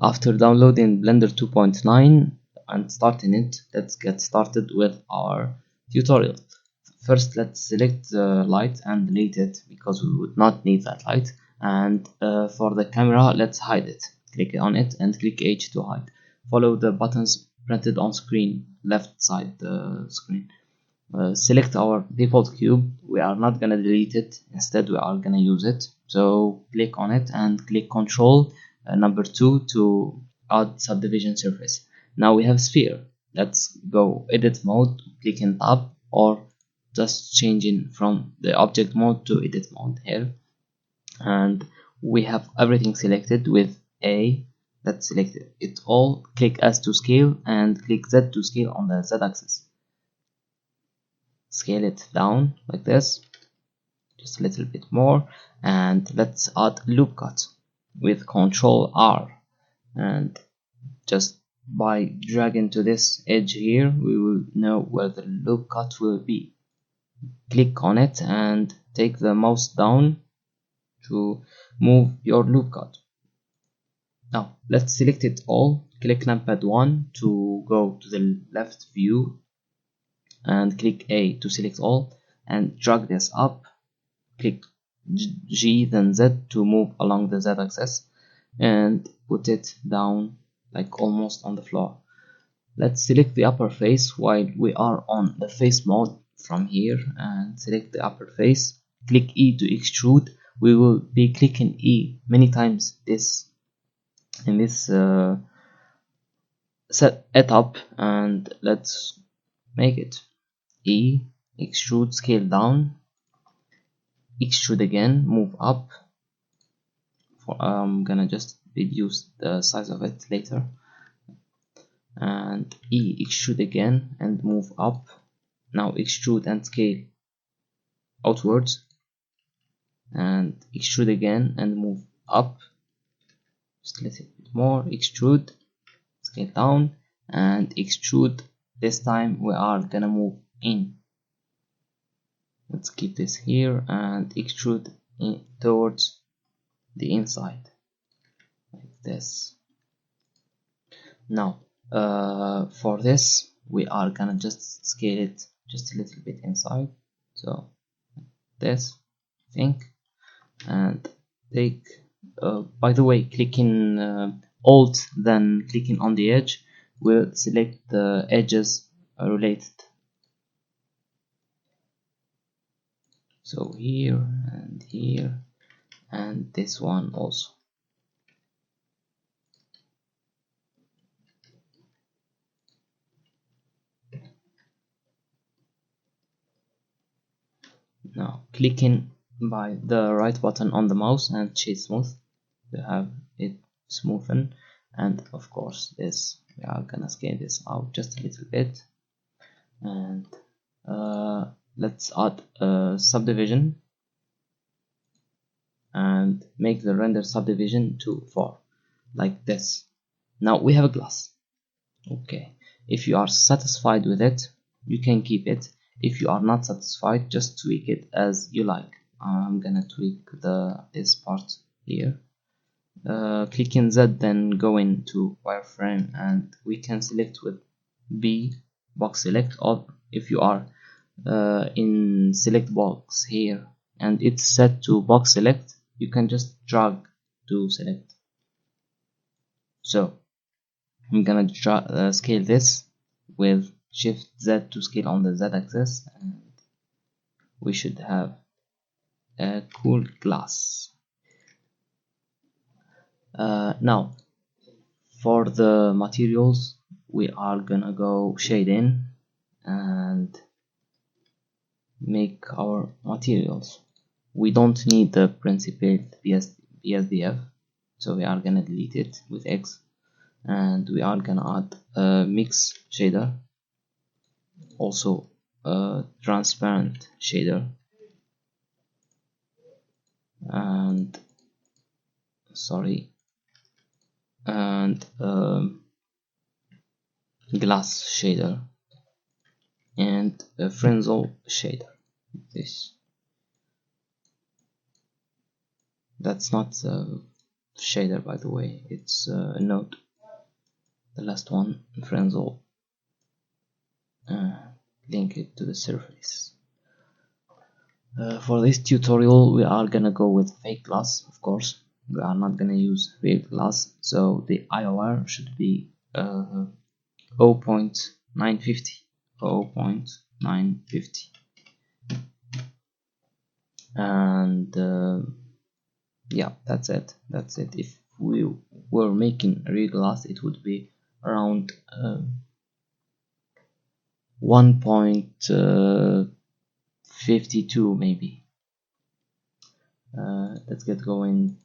After downloading Blender 2.9 and starting it, let's get started with our tutorial. First, let's select the light and delete it because we would not need that light. And for the camera, let's hide it. Click on it and click H to hide. Follow the buttons printed on screen, left side screen. Select our default cube. We are not gonna delete it, instead we are gonna use it. So click on it and click Control number 2 to add subdivision surface. Now we have sphere. Let's go edit mode, click in tab, or just changing from the object mode to edit mode here. And we have everything selected with A. Let's select it all, click S to scale and click Z to scale on the Z axis. Scale it down like this, just a little bit more, and let's add loop cut with Control R, and just by dragging to this edge here we will know where the loop cut will be. Click on it and take the mouse down to move your loop cut. Now let's select it all, click numpad 1 to go to the left view and click A to select all, and drag this up, click G then Z to move along the Z axis, and put it down like almost on the floor. Let's select the upper face while we are on the face mode from here, and select the upper face, click E to extrude. We will be clicking E many times in this set it up, and let's make it E, extrude, scale down, extrude again, move up. I'm gonna just reduce the size of it later, and E, extrude again and move up. Now extrude and scale outwards, and extrude again and move up, just a little bit more, extrude, scale down, and extrude. This time we are gonna move in. Let's keep this here and extrude in towards the inside like this. Now for this we are gonna just scale it just a little bit inside, so this thing, and take by the way, clicking Alt then clicking on the edge will select the edges related. So here and this one also. Now clicking by the right button on the mouse and shade smooth to have it smoothen, and of course this we are gonna scale this out just a little bit, and let's add a subdivision and make the render subdivision to 4 like this. Now we have a glass. Okay, if you are satisfied with it you can keep it. If you are not satisfied, just tweak it as you like. I'm gonna tweak this part here. Clicking Z, then go into wireframe, and we can select with B, box select, or if you are in select box here and it's set to box select, you can just drag to select. So I'm gonna scale this with Shift Z to scale on the Z axis, and we should have a cool glass. Now for the materials we are gonna go shade in and make our materials. We don't need the principled BSDF, so we are gonna delete it with X, and we are gonna add a mix shader, also a transparent shader, and glass shader, and a frensel shader. That's not shader, by the way. It's a node, the last one, frensel. Link it to the surface. For this tutorial we are gonna go with fake glass, of course. We are not gonna use real glass, so the IOR should be 0.950. And yeah, that's it. If we were making real glass, it would be around 1.52 maybe. Let's get going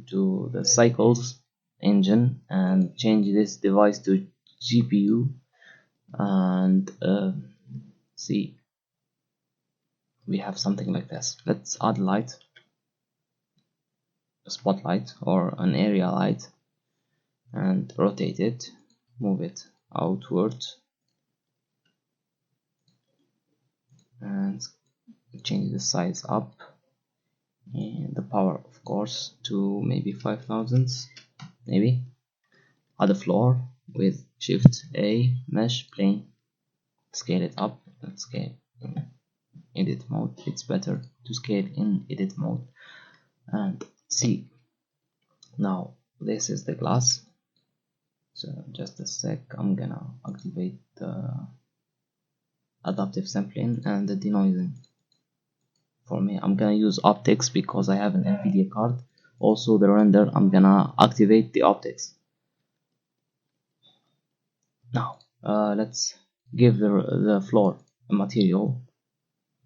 to the cycles engine and change this device to GPU, and see, we have something like this. Let's add light, a spotlight or an area light, and rotate it, move it outward, and change the size up, and the power, of course, to maybe 5000, maybe. Add a floor with Shift A, mesh plane, scale it up. Let's scale in edit mode. It's better to scale in edit mode. And see, now this is the glass. So just a sec, I'm gonna activate the adaptive sampling and the denoising. For me, I'm gonna use optics because I have an NVIDIA card. Also the render, I'm gonna activate the optics. Now let's give the floor a material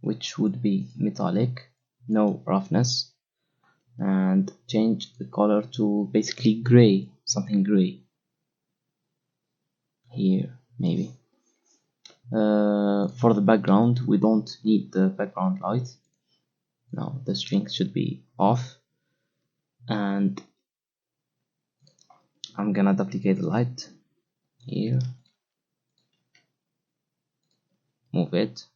which would be metallic, no roughness, and change the color to basically gray, something gray here maybe. For the background, we don't need the background light. Now the strings should be off, and I'm gonna duplicate the light here, move it,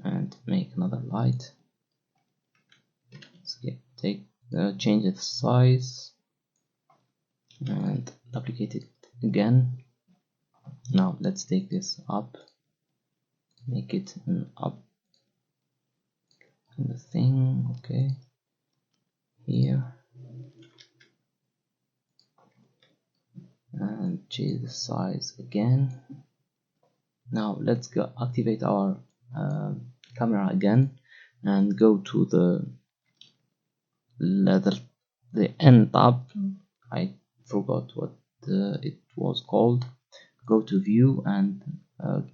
and make another light. Change its size and duplicate it again. Now let's take this up, make it an up in the thing, okay, here, and change the size again. Now let's go activate our camera again and go to the end tab. I forgot what it was called. Go to view and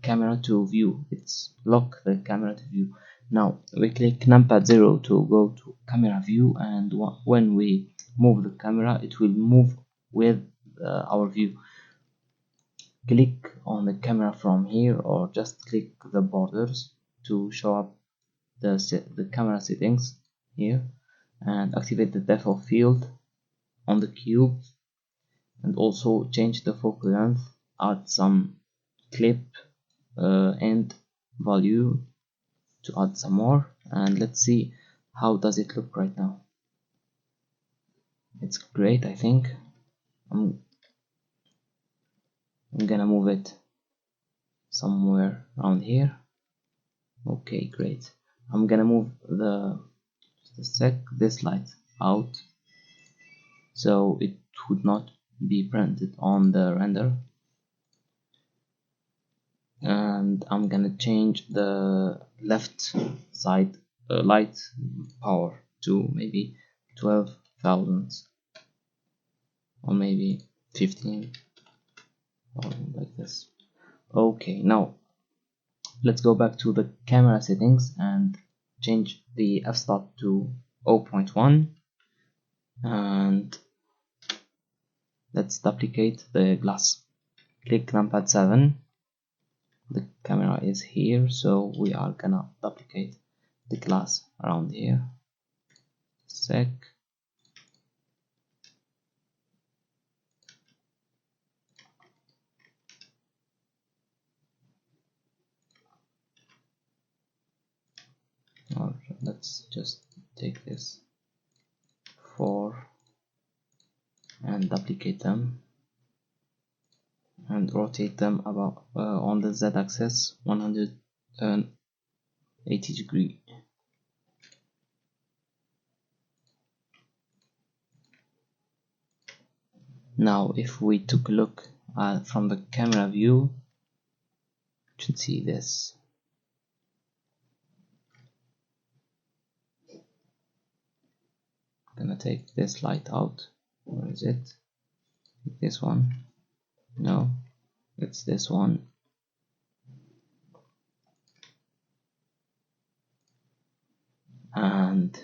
camera to view. It's lock the camera to view. Now we click numpad 0 to go to camera view, and when we move the camera, it will move with our view. Click on the camera from here, or just click the borders to show up the camera settings here, and activate the depth of field on the cube, and also change the focal length, add some clip end value to add some more, and let's see how does it look right now. It's great, I think. I'm gonna move it somewhere around here. Okay, great. I'm gonna move this light out so it would not be printed on the render, and I'm gonna change the left side light power to maybe 12,000 or maybe 15, or like this. Okay, now let's go back to the camera settings and change the f-stop to 0.1, and let's duplicate the glass. Click numpad 7. The camera is here, so we are gonna duplicate the glass around here. Sec. Alright. let's just take this 4 and duplicate them and rotate them about on the z-axis 180 degree. Now if we took a look from the camera view, you should see this. I'm gonna take this light out. Where is it? This one? No, it's this one. And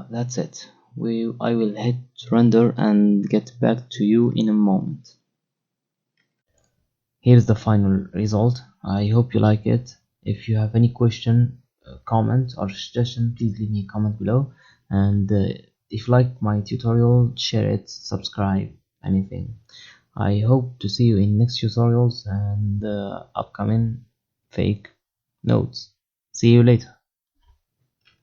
that's it. I will hit render and get back to you in a moment. Here's the final result. I hope you like it. If you have any question, comment or suggestion, please leave me a comment below. And if you like my tutorial, share it, subscribe, anything. I hope to see you in next tutorials and upcoming fake notes. See you later.